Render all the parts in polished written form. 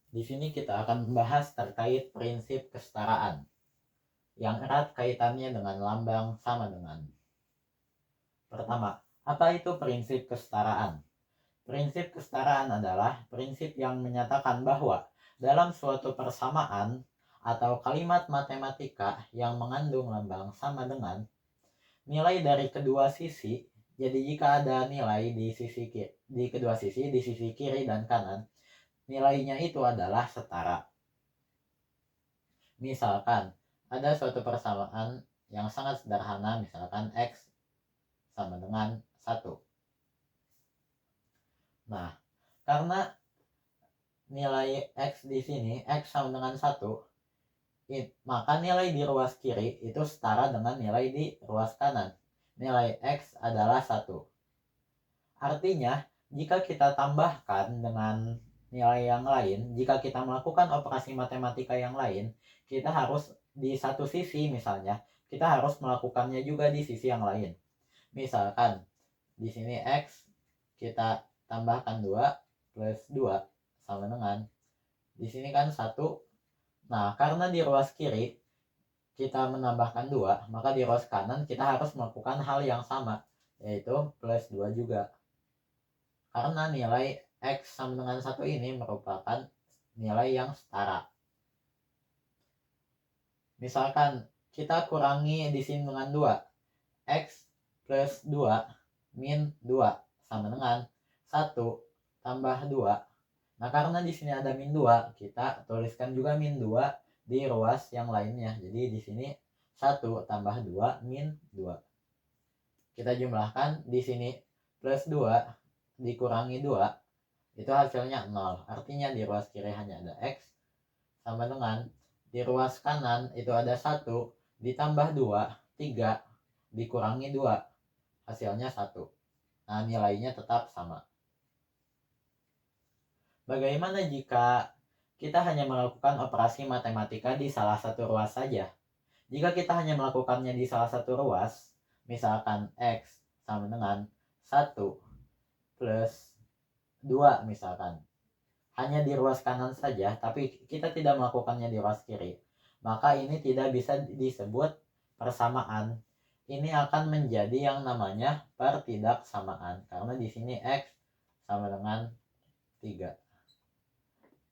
Di sini kita akan membahas terkait prinsip kesetaraan yang erat kaitannya dengan lambang sama dengan. Pertama, apa itu prinsip kesetaraan? Prinsip kesetaraan adalah prinsip yang menyatakan bahwa dalam suatu persamaan atau kalimat matematika yang mengandung lambang sama dengan, nilai dari kedua sisi, jadi jika ada nilai di kedua sisi, di sisi kiri dan kanan, nilainya itu adalah setara. Misalkan ada suatu persamaan yang sangat sederhana, misalkan X sama dengan 1. Nah, karena nilai X di sini, X sama dengan 1, maka nilai di ruas kiri itu setara dengan nilai di ruas kanan. Nilai X adalah 1. Artinya, jika kita tambahkan dengan nilai yang lain, jika kita melakukan operasi matematika yang lain, kita harus di satu sisi misalnya, kita harus melakukannya juga di sisi yang lain. Misalkan di sini X kita tambahkan 2 plus 2 sama dengan di sini kan 1. Nah, karena di ruas kiri kita menambahkan 2, maka di ruas kanan kita harus melakukan hal yang sama, yaitu plus 2 juga. Karena nilai X sama dengan 1 ini merupakan nilai yang setara. Misalkan kita kurangi di sini dengan 2. X plus 2 min 2 sama dengan 1 tambah 2. Nah, karena di sini ada min 2, kita tuliskan juga min 2 di ruas yang lainnya. Jadi di sini 1 tambah 2 min 2. Kita jumlahkan di sini plus 2 dikurangi 2, itu hasilnya 0. Artinya di ruas kiri hanya ada X sama dengan di ruas kanan itu ada 1 ditambah 2, 3 dikurangi 2, hasilnya 1. Nah, nilainya tetap sama. Bagaimana jika kita hanya melakukan operasi matematika di salah satu ruas saja? Jika kita hanya melakukannya di salah satu ruas, misalkan X sama dengan 1 plus 2 misalkan, hanya di ruas kanan saja, tapi kita tidak melakukannya di ruas kiri, maka ini tidak bisa disebut persamaan. Ini akan menjadi yang namanya pertidaksamaan, karena di sini X sama dengan 3.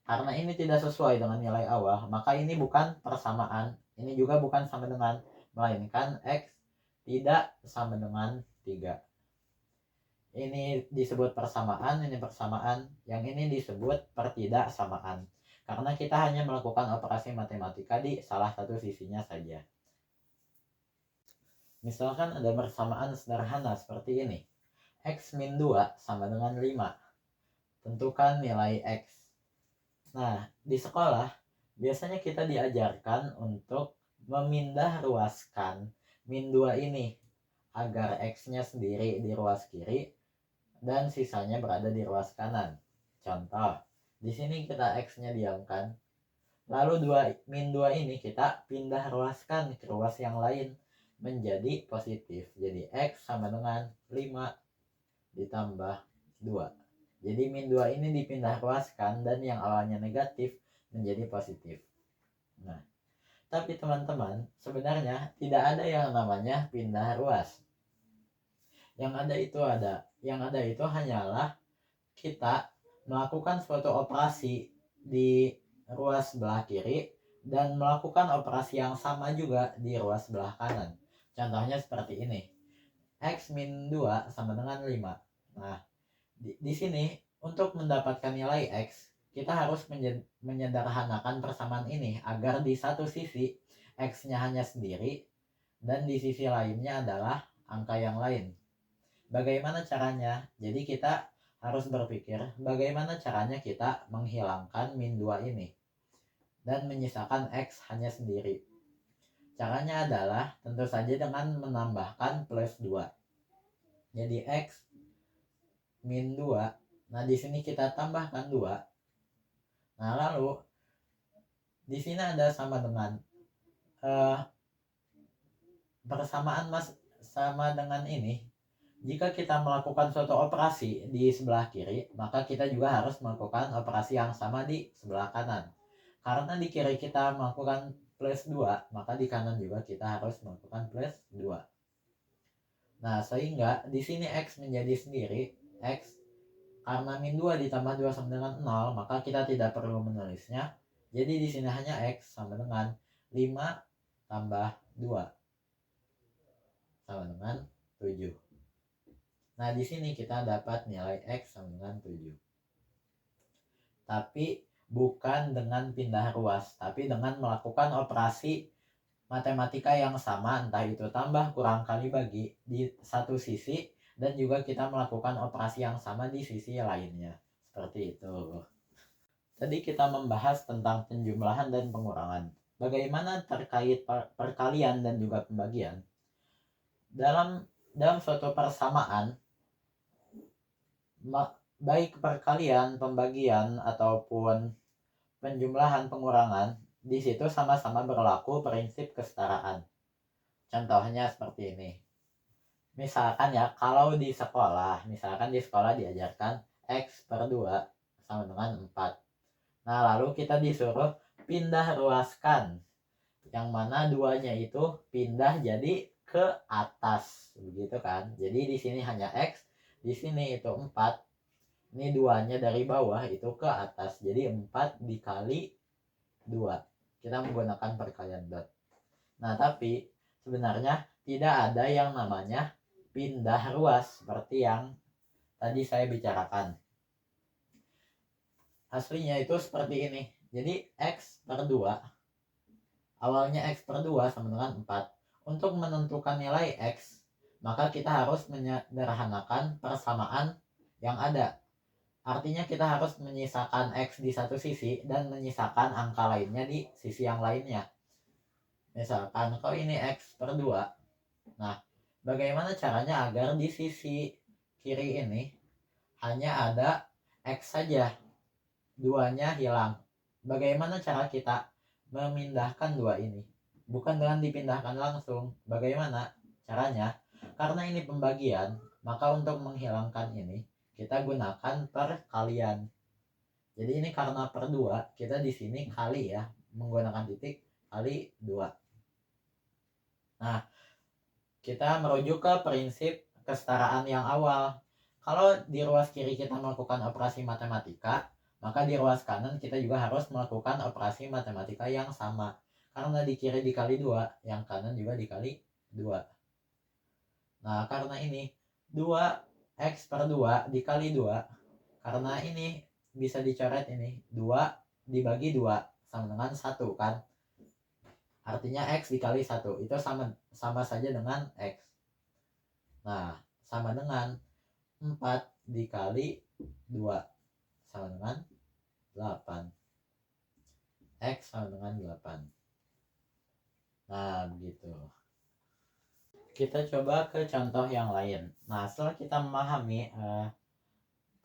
Karena ini tidak sesuai dengan nilai awal, maka ini bukan persamaan, ini juga bukan sama dengan, melainkan X tidak sama dengan 3. Ini disebut persamaan, ini persamaan, yang ini disebut pertidaksamaan. Karena kita hanya melakukan operasi matematika di salah satu sisinya saja. Misalkan ada persamaan sederhana seperti ini. X min 2 sama dengan 5. Tentukan nilai X. Nah, di sekolah, biasanya kita diajarkan untuk memindah ruaskan min 2 ini, agar X-nya sendiri di ruas kiri dan sisanya berada di ruas kanan. Contoh, di sini kita X-nya diamkan. Lalu min 2 ini kita pindah ruaskan ke ruas yang lain menjadi positif. Jadi X sama dengan 5 ditambah 2. Jadi min 2 ini dipindah ruaskan dan yang awalnya negatif menjadi positif. Nah, tapi teman-teman, sebenarnya tidak ada yang namanya pindah ruas. Yang ada itu hanyalah kita melakukan suatu operasi di ruas sebelah kiri dan melakukan operasi yang sama juga di ruas sebelah kanan. Contohnya seperti ini. X min 2 sama dengan 5. Nah, di sini untuk mendapatkan nilai X, kita harus menyederhanakan persamaan ini agar di satu sisi X-nya hanya sendiri dan di sisi lainnya adalah angka yang lain. Bagaimana caranya? Jadi kita harus berpikir bagaimana caranya kita menghilangkan min 2 ini dan menyisakan X hanya sendiri. Caranya adalah tentu saja dengan menambahkan plus 2. Jadi X min 2. Nah, di sini kita tambahkan 2. Nah, lalu di sini ada sama dengan persamaan sama dengan ini Jika kita melakukan suatu operasi di sebelah kiri, maka kita juga harus melakukan operasi yang sama di sebelah kanan. Karena di kiri kita melakukan plus 2, maka di kanan juga kita harus melakukan plus 2. Nah, sehingga di sini X menjadi sendiri, X karena min 2 ditambah 2 sama dengan 0, maka kita tidak perlu menulisnya. Jadi di sini hanya X sama dengan 5 tambah 2 sama dengan 7. Nah, di sini kita dapat nilai X sama dengan 7. Tapi bukan dengan pindah ruas, tapi dengan melakukan operasi matematika yang sama, entah itu tambah, kurang, kali, bagi di satu sisi, dan juga kita melakukan operasi yang sama di sisi lainnya. Seperti itu. Tadi kita membahas tentang penjumlahan dan pengurangan. Bagaimana terkait perkalian dan juga pembagian? Dalam suatu persamaan, baik perkalian, pembagian, ataupun penjumlahan, pengurangan, di situ sama-sama berlaku prinsip kesetaraan. Contohnya seperti ini. Misalkan ya, kalau di sekolah, diajarkan X per 2 sama dengan 4. Nah, lalu kita disuruh pindah ruaskan, yang mana 2-nya itu pindah jadi ke atas, begitu kan. Jadi di sini hanya X, di sini itu 4. Ini 2-nya dari bawah itu ke atas, jadi 4 dikali 2. Kita menggunakan perkalian dot. Nah, tapi sebenarnya tidak ada yang namanya pindah ruas seperti yang tadi saya bicarakan. Aslinya itu seperti ini. Jadi X per 2, awalnya X per 2 sama dengan 4. Untuk menentukan nilai X, maka kita harus menyederhanakan persamaan yang ada. Artinya kita harus menyisakan X di satu sisi dan menyisakan angka lainnya di sisi yang lainnya. Misalkan kalau ini X per 2. Nah, bagaimana caranya agar di sisi kiri ini hanya ada X saja, 2-nya hilang? Bagaimana cara kita memindahkan 2 ini? Bukan dengan dipindahkan langsung. Bagaimana caranya? Karena ini pembagian, maka untuk menghilangkan ini kita gunakan perkalian. Jadi ini karena per 2, kita di sini kali ya, menggunakan titik kali 2. Nah, kita merujuk ke prinsip kesetaraan yang awal. Kalau di ruas kiri kita melakukan operasi matematika, maka di ruas kanan kita juga harus melakukan operasi matematika yang sama. Karena di kiri dikali 2, yang kanan juga dikali 2. Nah, karena ini 2X per 2 dikali 2, karena ini bisa dicoret ini, 2 dibagi 2 sama dengan 1 kan. Artinya X dikali 1 itu sama saja dengan X. Nah, sama dengan 4 dikali 2 sama dengan 8. X sama dengan 8. Nah, begitu. Kita coba ke contoh yang lain. Nah, setelah kita memahami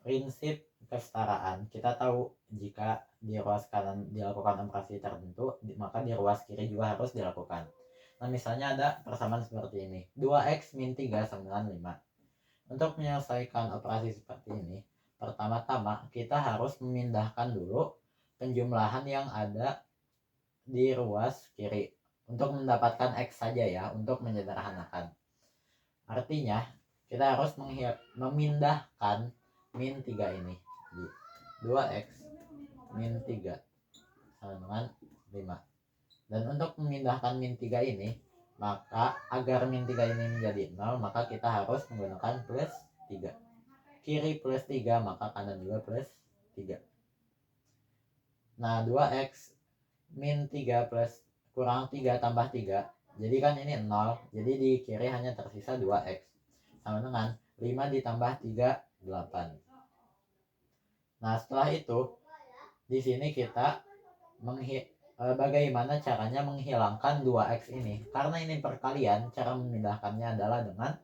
prinsip kesetaraan, kita tahu jika di ruas kanan dilakukan operasi tertentu, maka di ruas kiri juga harus dilakukan. Nah, misalnya ada persamaan seperti ini. 2X min 3 sama dengan 5. Untuk menyelesaikan operasi seperti ini, pertama-tama kita harus memindahkan dulu penjumlahan yang ada di ruas kiri untuk mendapatkan X saja ya, untuk menyederhanakan. Artinya kita harus memindahkan min 3 ini. 2X min 3 sama dengan 5. Dan untuk memindahkan min 3 ini, maka agar min 3 ini menjadi 0, maka kita harus menggunakan plus 3. Kiri plus 3, maka kanan juga plus 3. Nah, 2X min 3 plus kurang 3 tambah 3, jadi kan ini 0, jadi di kiri hanya tersisa 2X sama dengan 5 ditambah 3, 8. Nah, setelah itu di sini kita bagaimana caranya menghilangkan 2X ini. Karena ini perkalian, cara memindahkannya adalah dengan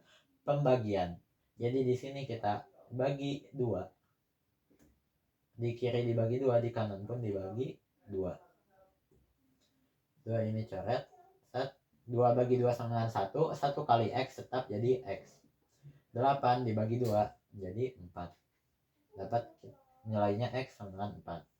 pembagian. Jadi di sini kita bagi 2. Di kiri dibagi 2, di kanan pun dibagi 2. 2 ini coret. 2 bagi 2 sama dengan 1. 1 kali X tetap jadi X. 8 dibagi 2 jadi 4. Dapat nilainya X sama dengan 4.